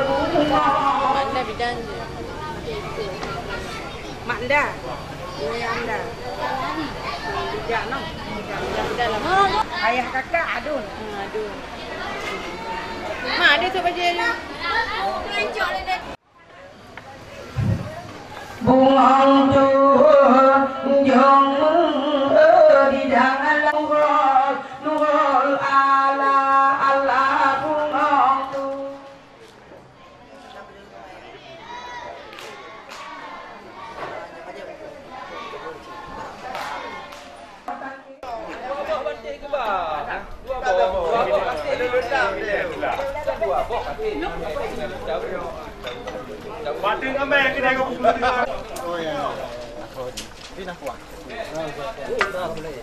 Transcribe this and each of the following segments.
Anda berjanji. Mak anda. Ini anda. Tidak no. Tidak lama. Ayah kakak adun. Aduh. Mak ada tu baju ni. Buang tu jong di dalam nurul ala ala buang tu. Batin apa yang kita kau pukul? Oh ya. Ini nak buat.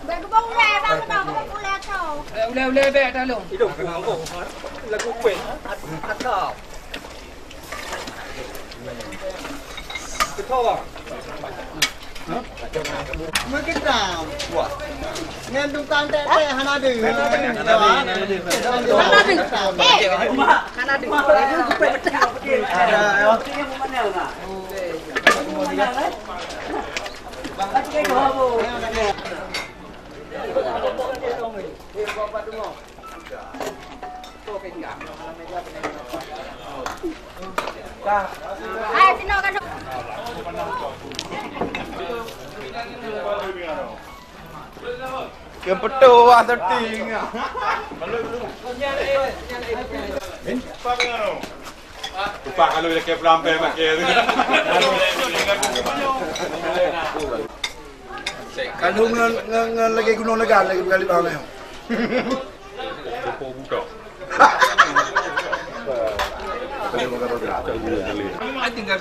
Bang boleh, bang boleh tau. Boleh bet dalam. Hidup dengan kau. Lagu kuih. Atau. Betul tak? Mungkin tak. Wah. Ngendung tante hana ada. Hana ada. Kan ada. Itu kuih betul. Ada. Ayo sini kan. Yang betul ah terting. Lupa kalau dia ke pelampai pakai tu. Kalau lagi gunung legal lagi kali bang. Pokok budak. I think kau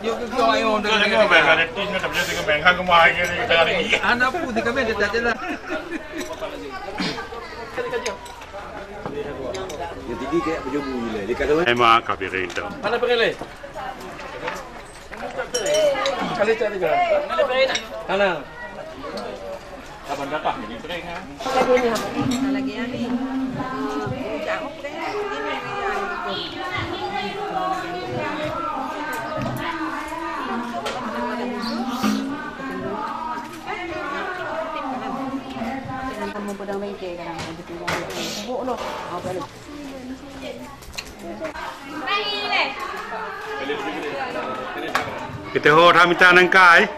yo ayo Kau tengok bang, ada tin kau tak boleh tengok bang, kau kemana ke ni hari ni? anak pun di kami dah jalan. Yang tinggi kayak baju bunyi dia kata Emang kabirin tu. Mana pergi? Kali cari kan. Mana pergi? Mana? Kapan datang ni sering ha? Lagi ni. Jangan deh. Kamu pedang bengkel kan? Buk lo. Apa ni? Kita hot minta nangkai.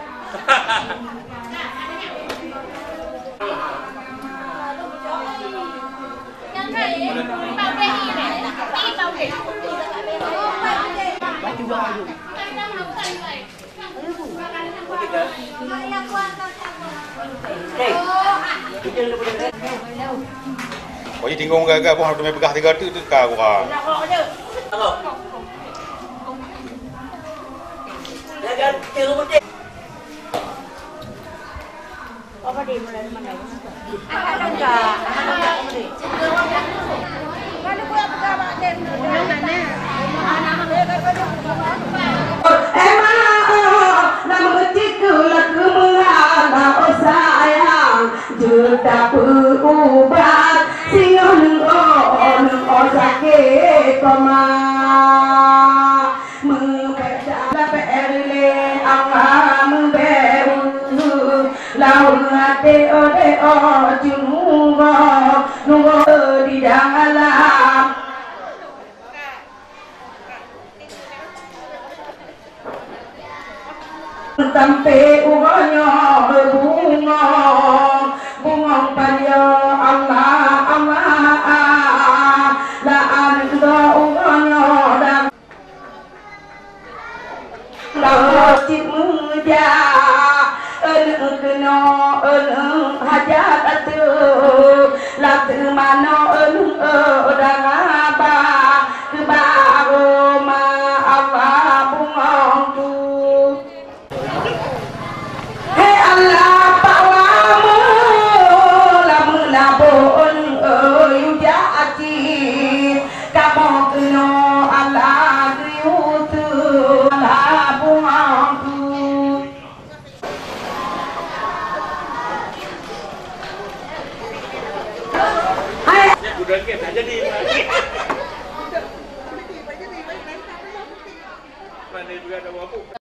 Oh, ini tinggung gagak pun harus pegah 3 tu kau orang. Apa dia mulai mana? Ada enggak? Kalau gua pegang badan tu. Juta perubat singon on sakit koma membaca perle awam beru laung ate ode o junungo nungo di dalam sampai ugonya bunga bunga pada Allah Allah la anda ugonya dan la cimuja kena hajat atu la mano udang apa kebaru ma Allah bunga tu Budak ke tak jadi. ni juga ada apa?